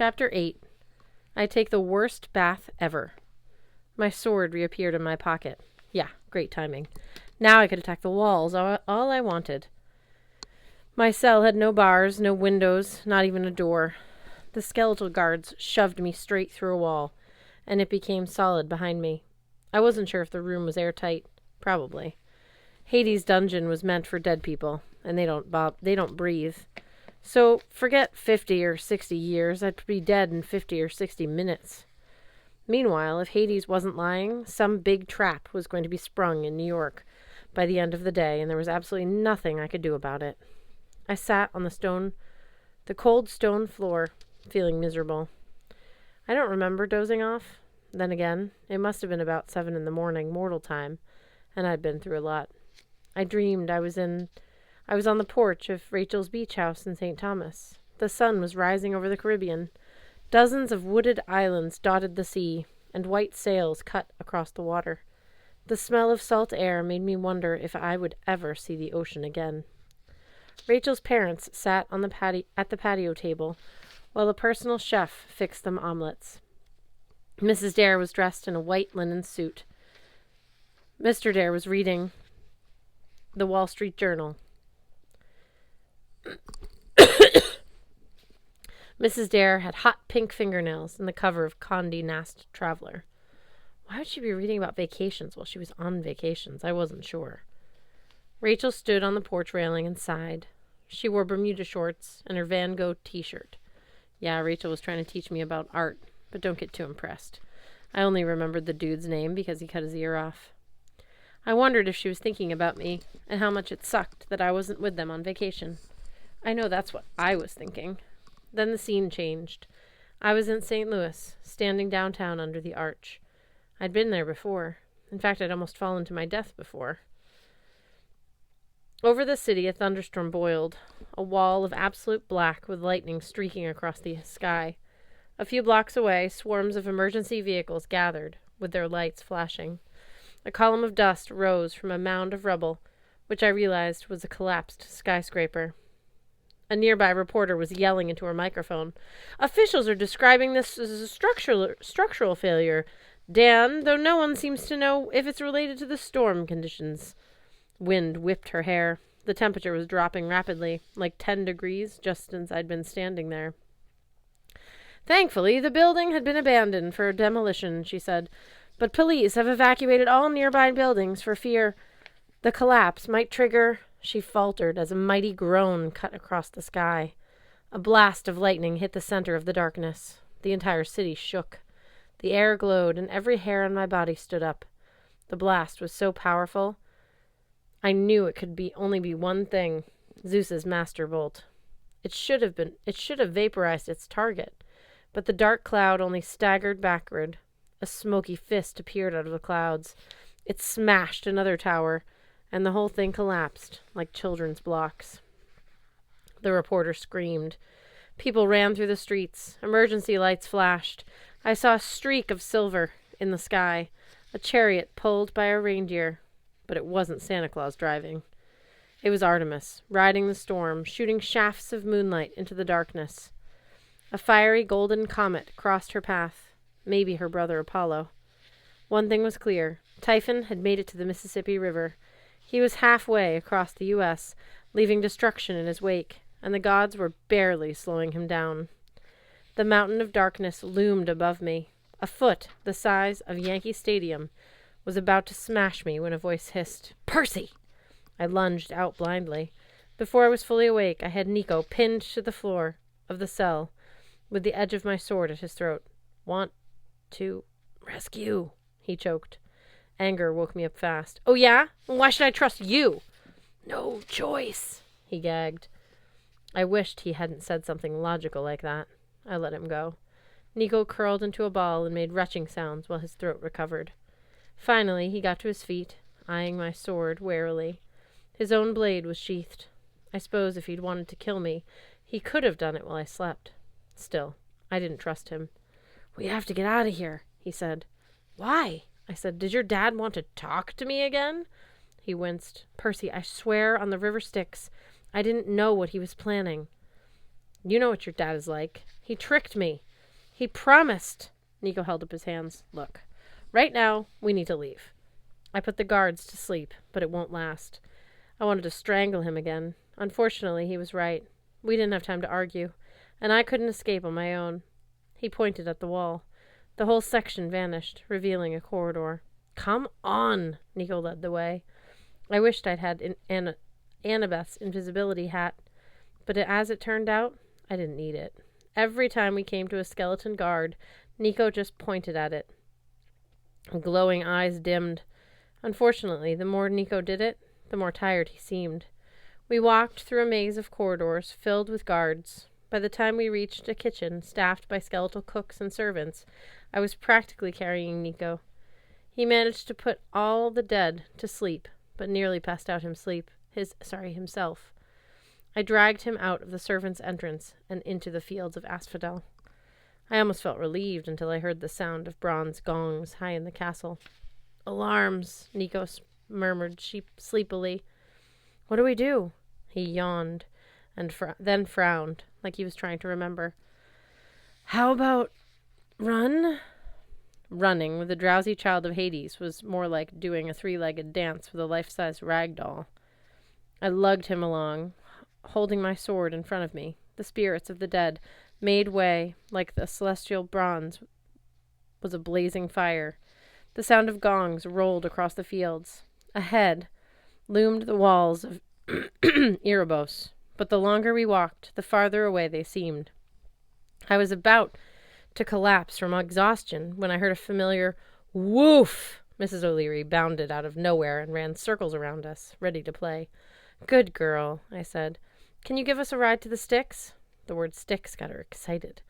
Chapter 8. I take the worst bath ever. My sword reappeared in my pocket. Yeah, great timing. Now I could attack the walls, all I wanted. My cell had no bars, no windows, not even a door. The skeletal guards shoved me straight through a wall, and it became solid behind me. I wasn't sure if the room was airtight. Probably. Hades' dungeon was meant for dead people, and they don't breathe. So forget 50 or 60 years, I'd be dead in 50 or 60 minutes. Meanwhile, if Hades wasn't lying, some big trap was going to be sprung in New York by the end of the day, and there was absolutely nothing I could do about it. I sat on the cold stone floor, feeling miserable. I don't remember dozing off. Then again, it must have been about 7 in the morning, mortal time, and I'd been through a lot. I dreamed I was on the porch of Rachel's beach house in St. Thomas. The sun was rising over the Caribbean. Dozens of wooded islands dotted the sea, and white sails cut across the water. The smell of salt air made me wonder if I would ever see the ocean again. Rachel's parents sat at the patio table, while a personal chef fixed them omelets. Mrs. Dare was dressed in a white linen suit. Mr. Dare was reading the Wall Street Journal. Mrs. Dare had hot pink fingernails and the cover of Condé Nast Traveler. Why would she be reading about vacations while she was on vacations? I wasn't sure. Rachel stood on the porch railing and sighed. She wore Bermuda shorts and her Van Gogh t-shirt. Yeah, Rachel was trying to teach me about art, but don't get too impressed. I only remembered the dude's name because he cut his ear off. I wondered if she was thinking about me and how much it sucked that I wasn't with them on vacation. I know that's what I was thinking. Then the scene changed. I was in St. Louis, standing downtown under the arch. I'd been there before. In fact, I'd almost fallen to my death before. Over the city, a thunderstorm boiled, a wall of absolute black with lightning streaking across the sky. A few blocks away, swarms of emergency vehicles gathered, with their lights flashing. A column of dust rose from a mound of rubble, which I realized was a collapsed skyscraper. A nearby reporter was yelling into her microphone. Officials are describing this as a structural failure, Dan, though no one seems to know if it's related to the storm conditions. Wind whipped her hair. The temperature was dropping rapidly, like 10 degrees, just since I'd been standing there. Thankfully, the building had been abandoned for demolition, she said, but police have evacuated all nearby buildings for fear the collapse might trigger... She faltered as a mighty groan cut across the sky. A blast of lightning hit the center of the darkness. The entire city shook. The air glowed, and every hair on my body stood up. The blast was so powerful, I knew it could only be one thing: Zeus's master bolt. It should have vaporized its target, but the dark cloud only staggered backward. A smoky fist appeared out of the clouds. It smashed another tower, and the whole thing collapsed, like children's blocks. The reporter screamed. People ran through the streets. Emergency lights flashed. I saw a streak of silver in the sky, a chariot pulled by a reindeer, but it wasn't Santa Claus driving. It was Artemis, riding the storm, shooting shafts of moonlight into the darkness. A fiery golden comet crossed her path, maybe her brother Apollo. One thing was clear. Typhon had made it to the Mississippi River. He was halfway across the U.S., leaving destruction in his wake, and the gods were barely slowing him down. The mountain of darkness loomed above me. A foot, the size of Yankee Stadium, was about to smash me when a voice hissed, "Percy!" I lunged out blindly. Before I was fully awake, I had Nico pinned to the floor of the cell, with the edge of my sword at his throat. "Want to rescue," he choked. Anger woke me up fast. "Oh, yeah? Why should I trust you?" "No choice," he gagged. I wished he hadn't said something logical like that. I let him go. Nico curled into a ball and made retching sounds while his throat recovered. Finally, he got to his feet, eyeing my sword warily. His own blade was sheathed. I suppose if he'd wanted to kill me, he could have done it while I slept. Still, I didn't trust him. "We have to get out of here," he said. "Why?" I said. "Did your dad want to talk to me again?" He winced. "Percy, I swear on the river Styx, I didn't know what he was planning." "You know what your dad is like. He tricked me. He promised. Nico held up his hands. Look, right now, we need to leave. I put the guards to sleep, but it won't last. I wanted to strangle him again. Unfortunately, he was right. We didn't have time to argue, and I couldn't escape on my own. He pointed at the wall. The whole section vanished, revealing a corridor. Come on, Nico led the way. I wished I'd had Annabeth's invisibility hat, but as it turned out, I didn't need it. Every time we came to a skeleton guard, Nico just pointed at it. Glowing eyes dimmed. Unfortunately, the more Nico did it, the more tired he seemed. We walked through a maze of corridors filled with guards. By the time we reached a kitchen staffed by skeletal cooks and servants, I was practically carrying Nico. He managed to put all the dead to sleep, but nearly passed out himself. I dragged him out of the servants' entrance and into the fields of asphodel. I almost felt relieved until I heard the sound of bronze gongs high in the castle. Alarms, Nico murmured sleepily. What do we do? He yawned and then frowned, like he was trying to remember. How about run? Running with the drowsy child of Hades was more like doing a three-legged dance with a life-size rag doll. I lugged him along, holding my sword in front of me. The spirits of the dead made way like the celestial bronze was a blazing fire. The sound of gongs rolled across the fields. Ahead loomed the walls of Erebos, but the longer we walked, the farther away they seemed. I was about to collapse from exhaustion when I heard a familiar woof. Mrs. O'Leary bounded out of nowhere and ran circles around us, ready to play. Good girl, I said. Can you give us a ride to the sticks? The word sticks got her excited.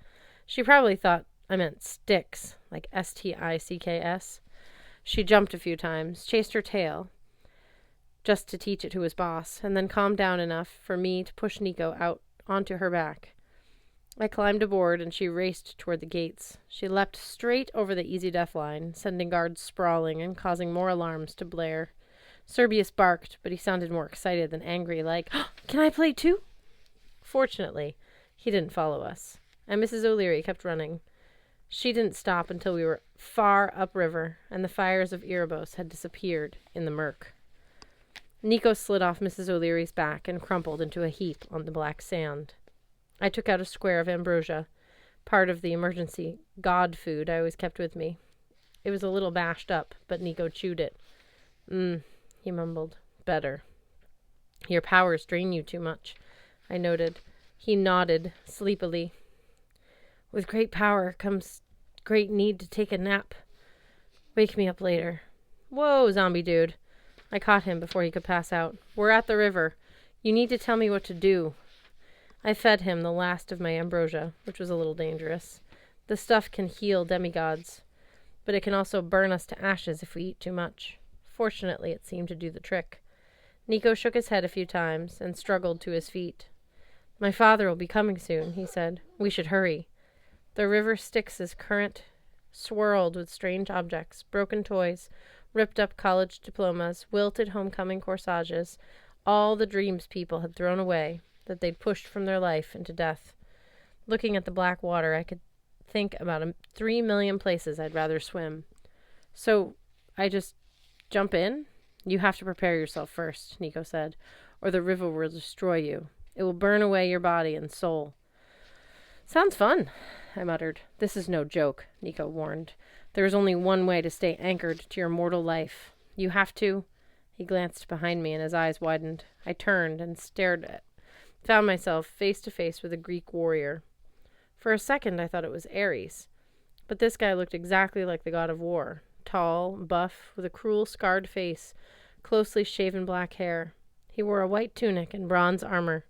She probably thought I meant sticks, like S-T-I-C-K-S. She jumped a few times, chased her tail, just to teach it who was boss, and then calmed down enough for me to push Nico out onto her back. I climbed aboard, and she raced toward the gates. She leapt straight over the easy death line, sending guards sprawling and causing more alarms to blare. Serbius barked, but he sounded more excited than angry, like, Can I play too? Fortunately, he didn't follow us, and Mrs. O'Leary kept running. She didn't stop until we were far upriver, and the fires of Erebos had disappeared in the murk. Nico slid off Mrs. O'Leary's back and crumpled into a heap on the black sand. I took out a square of ambrosia, part of the emergency god food I always kept with me. It was a little bashed up, but Nico chewed it. He mumbled. Better. Your powers drain you too much, I noted. He nodded sleepily. With great power comes great need to take a nap. Wake me up later. Whoa, zombie dude. I caught him before he could pass out. We're at the river. You need to tell me what to do. I fed him the last of my ambrosia, which was a little dangerous. The stuff can heal demigods, but it can also burn us to ashes if we eat too much. Fortunately, it seemed to do the trick. Nico shook his head a few times and struggled to his feet. My father will be coming soon, he said. We should hurry. The river Styx's current swirled with strange objects, broken toys, ripped-up college diplomas, wilted homecoming corsages, all the dreams people had thrown away, that they'd pushed from their life into death. Looking at the black water, I could think about 3 million places I'd rather swim. So, I just jump in? You have to prepare yourself first, Nico said, or the river will destroy you. It will burn away your body and soul. Sounds fun, I muttered. This is no joke, Nico warned. There is only one way to stay anchored to your mortal life. You have to... He glanced behind me and his eyes widened. I turned and found myself face to face with a Greek warrior. For a second I thought it was Ares, but this guy looked exactly like the god of war. Tall, buff, with a cruel, scarred face, closely shaven black hair. He wore a white tunic and bronze armor.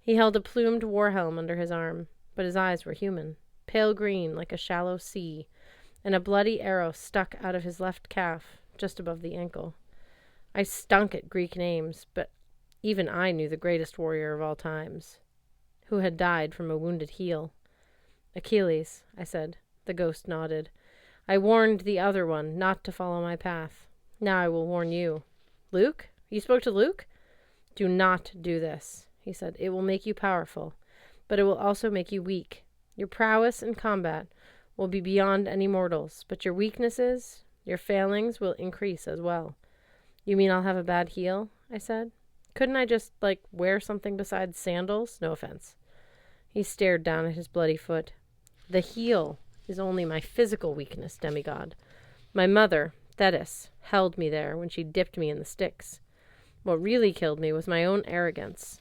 He held a plumed war helm under his arm, but his eyes were human, pale green like a shallow sea, and a bloody arrow stuck out of his left calf, just above the ankle. I stunk at Greek names, but even I knew the greatest warrior of all times, who had died from a wounded heel. Achilles, I said. The ghost nodded. I warned the other one not to follow my path. Now I will warn you. Luke? You spoke to Luke? Do not do this, he said. It will make you powerful, but it will also make you weak. Your prowess in combat will be beyond any mortals, but your weaknesses, your failings will increase as well. You mean I'll have a bad heel? I said. Couldn't I just, wear something besides sandals? No offense. He stared down at his bloody foot. The heel is only my physical weakness, demigod. My mother, Thetis, held me there when she dipped me in the Styx. What really killed me was my own arrogance.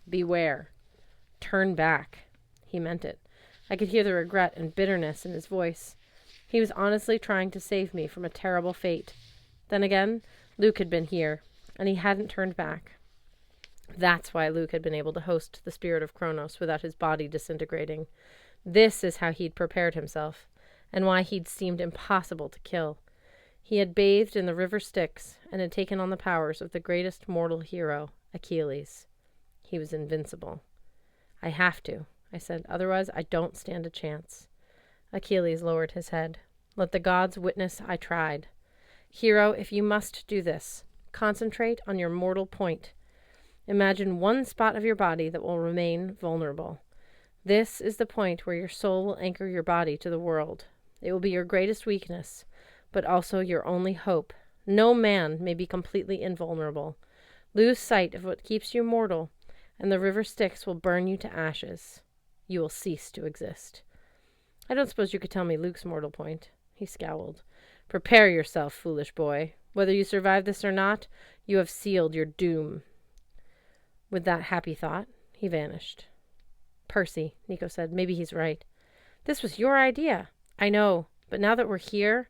Beware. Turn back. He meant it. I could hear the regret and bitterness in his voice. He was honestly trying to save me from a terrible fate. Then again, Luke had been here, and he hadn't turned back. That's why Luke had been able to host the spirit of Kronos without his body disintegrating. This is how he'd prepared himself, and why he'd seemed impossible to kill. He had bathed in the river Styx, and had taken on the powers of the greatest mortal hero, Achilles. He was invincible. I have to, I said, otherwise I don't stand a chance. Achilles lowered his head. Let the gods witness I tried. Hero, if you must do this, concentrate on your mortal point. Imagine one spot of your body that will remain vulnerable. This is the point where your soul will anchor your body to the world. It will be your greatest weakness, but also your only hope. No man may be completely invulnerable. Lose sight of what keeps you mortal, and the river Styx will burn you to ashes. You will cease to exist. I don't suppose you could tell me Luke's mortal point. He scowled. Prepare yourself, foolish boy. Whether you survive this or not, you have sealed your doom. With that happy thought, he vanished. Percy, Nico said, maybe he's right. This was your idea. I know, but now that we're here,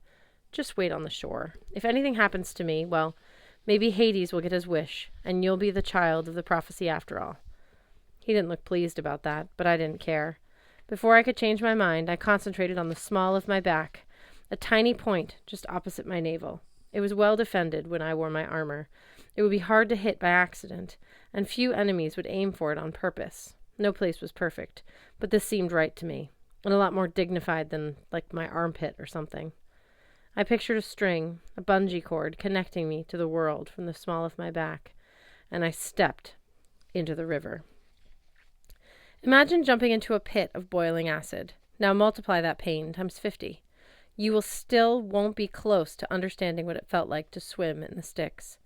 just wait on the shore. If anything happens to me, well, maybe Hades will get his wish, and you'll be the child of the prophecy after all. He didn't look pleased about that, but I didn't care. Before I could change my mind, I concentrated on the small of my back, a tiny point just opposite my navel. It was well defended when I wore my armor. It would be hard to hit by accident, and few enemies would aim for it on purpose. No place was perfect, but this seemed right to me, and a lot more dignified than, my armpit or something. I pictured a string, a bungee cord, connecting me to the world from the small of my back, and I stepped into the river. Imagine jumping into a pit of boiling acid. Now multiply that pain times 50. You will still won't be close to understanding what it felt like to swim in the Styx.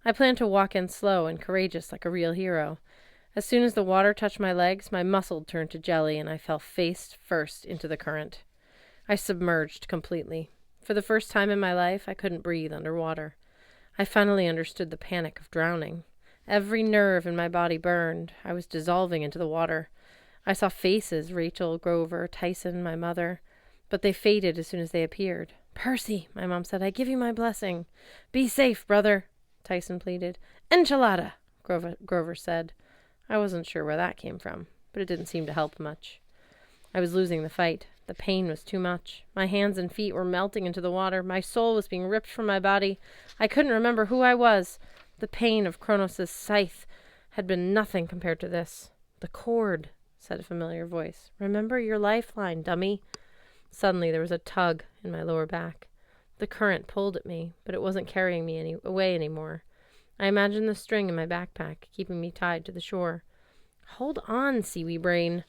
I planned to walk in slow and courageous like a real hero. As soon as the water touched my legs, my muscle turned to jelly and I fell face first into the current. I submerged completely. For the first time in my life, I couldn't breathe underwater. I finally understood the panic of drowning. Every nerve in my body burned. I was dissolving into the water. I saw faces, Rachel, Grover, Tyson, my mother, but they faded as soon as they appeared. Percy, my mom said, I give you my blessing. Be safe, brother, Tyson pleaded. Enchilada, Grover said. I wasn't sure where that came from, but it didn't seem to help much. I was losing the fight. The pain was too much. My hands and feet were melting into the water. My soul was being ripped from my body. I couldn't remember who I was. The pain of Kronos' scythe had been nothing compared to this. The cord, said a familiar voice. Remember your lifeline, dummy. Suddenly there was a tug in my lower back. The current pulled at me, but it wasn't carrying me away anymore. I imagined the string in my backpack, keeping me tied to the shore. Hold on, seaweed brain.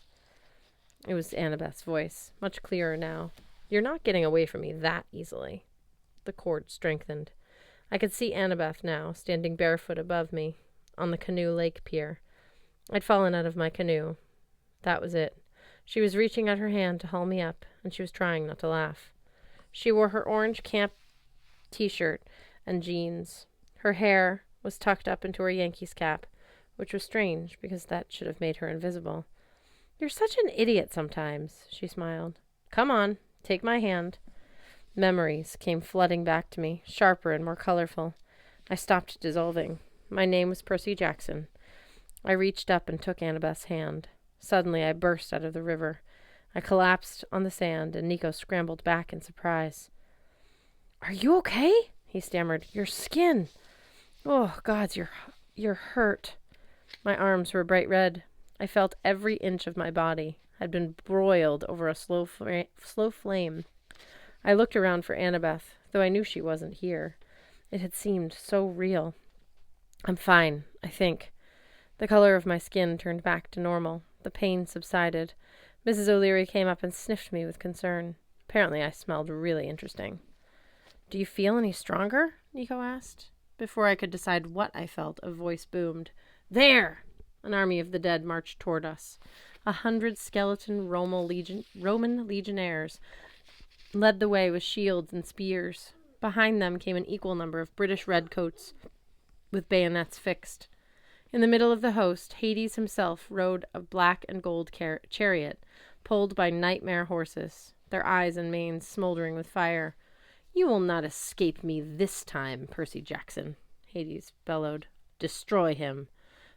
It was Annabeth's voice, much clearer now. You're not getting away from me that easily. The cord strengthened. I could see Annabeth now, standing barefoot above me, on the canoe lake pier. I'd fallen out of my canoe. That was it. She was reaching out her hand to haul me up, and she was trying not to laugh. She wore her orange camp t-shirt and jeans. Her hair was tucked up into her Yankees cap, which was strange, because that should have made her invisible. You're such an idiot sometimes, she smiled. Come on, take my hand. Memories came flooding back to me, sharper and more colorful. I stopped dissolving. My name was Percy Jackson. I reached up and took Annabeth's hand. Suddenly I burst out of the river. I collapsed on the sand, and Nico scrambled back in surprise. Are you okay? He stammered. Your skin. Oh, gods, you're hurt. My arms were bright red. I felt every inch of my body had been broiled over a slow flame. I looked around for Annabeth, though I knew she wasn't here. It had seemed so real. I'm fine, I think. The color of my skin turned back to normal. The pain subsided. Mrs. O'Leary came up and sniffed me with concern. Apparently I smelled really interesting. "Do you feel any stronger?" Nico asked. Before I could decide what I felt, a voice boomed. "There!" An army of the dead marched toward us. 100 skeleton Roman legionnaires led the way with shields and spears. Behind them came an equal number of British redcoats with bayonets fixed. In the middle of the host, Hades himself rode a black and gold chariot, pulled by nightmare horses, their eyes and manes smoldering with fire. "You will not escape me this time, Percy Jackson," Hades bellowed. "Destroy him."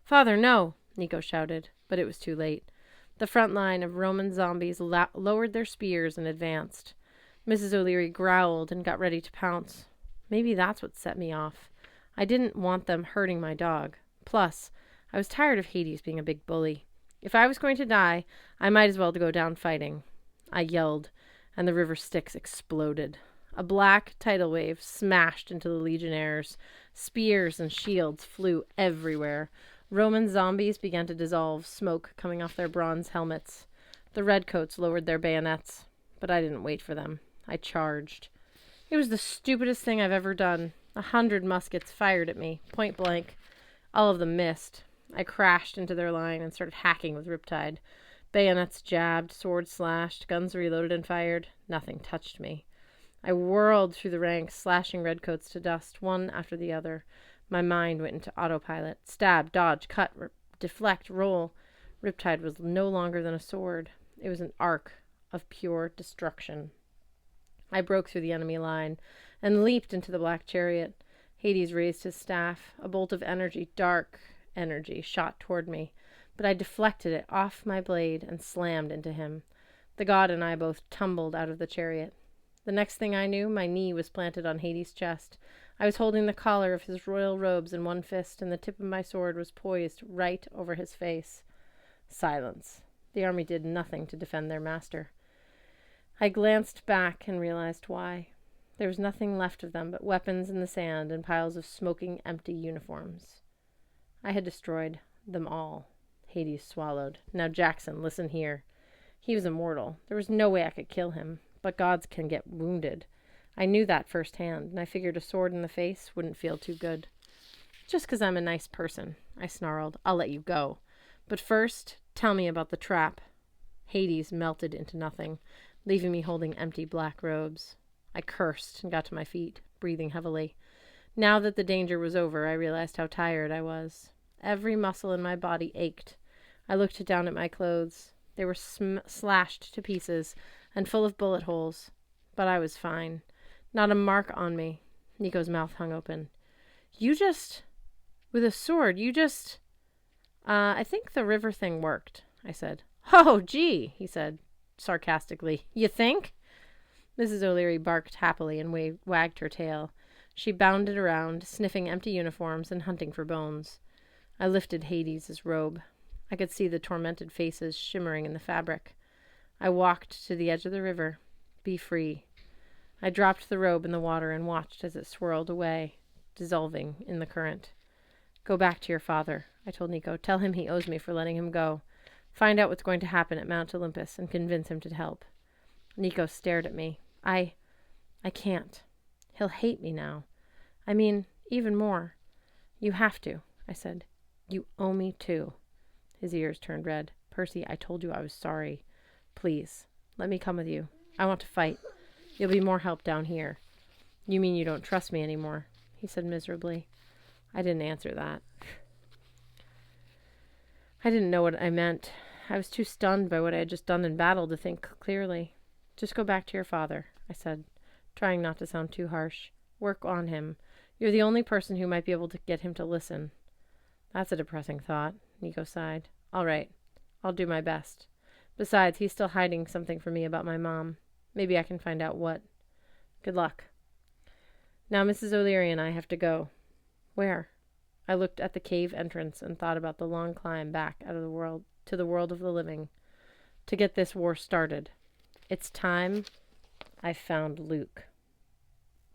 "Father, no!" Nico shouted, but it was too late. The front line of Roman zombies lowered their spears and advanced. Mrs. O'Leary growled and got ready to pounce. Maybe that's what set me off. I didn't want them hurting my dog. Plus, I was tired of Hades being a big bully. If I was going to die, I might as well go down fighting. I yelled, and the river Styx exploded. A black tidal wave smashed into the legionnaires. Spears and shields flew everywhere. Roman zombies began to dissolve, smoke coming off their bronze helmets. The redcoats lowered their bayonets, but I didn't wait for them. I charged. It was the stupidest thing I've ever done. 100 muskets fired at me, point blank. All of them missed. I crashed into their line and started hacking with Riptide. Bayonets jabbed, swords slashed, guns reloaded and fired. Nothing touched me. I whirled through the ranks, slashing redcoats to dust, one after the other. My mind went into autopilot. Stab, dodge, cut, deflect, roll. Riptide was no longer than a sword. It was an arc of pure destruction. I broke through the enemy line and leaped into the black chariot. Hades raised his staff. A bolt of energy, dark energy, shot toward me, but I deflected it off my blade and slammed into him. The god and I both tumbled out of the chariot. The next thing I knew, my knee was planted on Hades' chest. I was holding the collar of his royal robes in one fist, and the tip of my sword was poised right over his face. Silence. The army did nothing to defend their master. I glanced back and realized why. There was nothing left of them but weapons in the sand and piles of smoking, empty uniforms. I had destroyed them all. Hades swallowed. "Now, Jackson, listen here." He was immortal. There was no way I could kill him, but gods can get wounded. I knew that firsthand, and I figured a sword in the face wouldn't feel too good. "Just 'cause I'm a nice person," I snarled. "I'll let you go. But first, tell me about the trap." Hades melted into nothing, leaving me holding empty black robes. I cursed and got to my feet, breathing heavily. Now that the danger was over, I realized how tired I was. Every muscle in my body ached. I looked down at my clothes. They were slashed to pieces and full of bullet holes, but I was fine. Not a mark on me. Nico's mouth hung open. With a sword, I think the river thing worked," I said. "Oh, gee," he said sarcastically. "You think?" Mrs. O'Leary barked happily and wagged her tail. She bounded around, sniffing empty uniforms and hunting for bones. I lifted Hades' robe. I could see the tormented faces shimmering in the fabric. I walked to the edge of the river. Be free. I dropped the robe in the water and watched as it swirled away, dissolving in the current. "Go back to your father," I told Nico. "Tell him he owes me for letting him go. Find out what's going to happen at Mount Olympus and convince him to help." Nico stared at me. I can't. He'll hate me now. I mean, even more. "You have to," I said. "You owe me too." His ears turned red. "Percy, I told you I was sorry. Please, let me come with you. I want to fight. You'll be more help down here." "You mean you don't trust me anymore?" he said miserably. I didn't answer that. I didn't know what I meant. I was too stunned by what I had just done in battle to think clearly. "Just go back to your father," I said, trying not to sound too harsh. "Work on him. You're the only person who might be able to get him to listen." "That's a depressing thought," Nico sighed. "All right. I'll do my best. Besides, he's still hiding something from me about my mom. Maybe I can find out what. Good luck." "Now Mrs. O'Leary and I have to go." "Where?" I looked at the cave entrance and thought about the long climb back out of the world to the world of the living to get this war started. It's time I found Luke.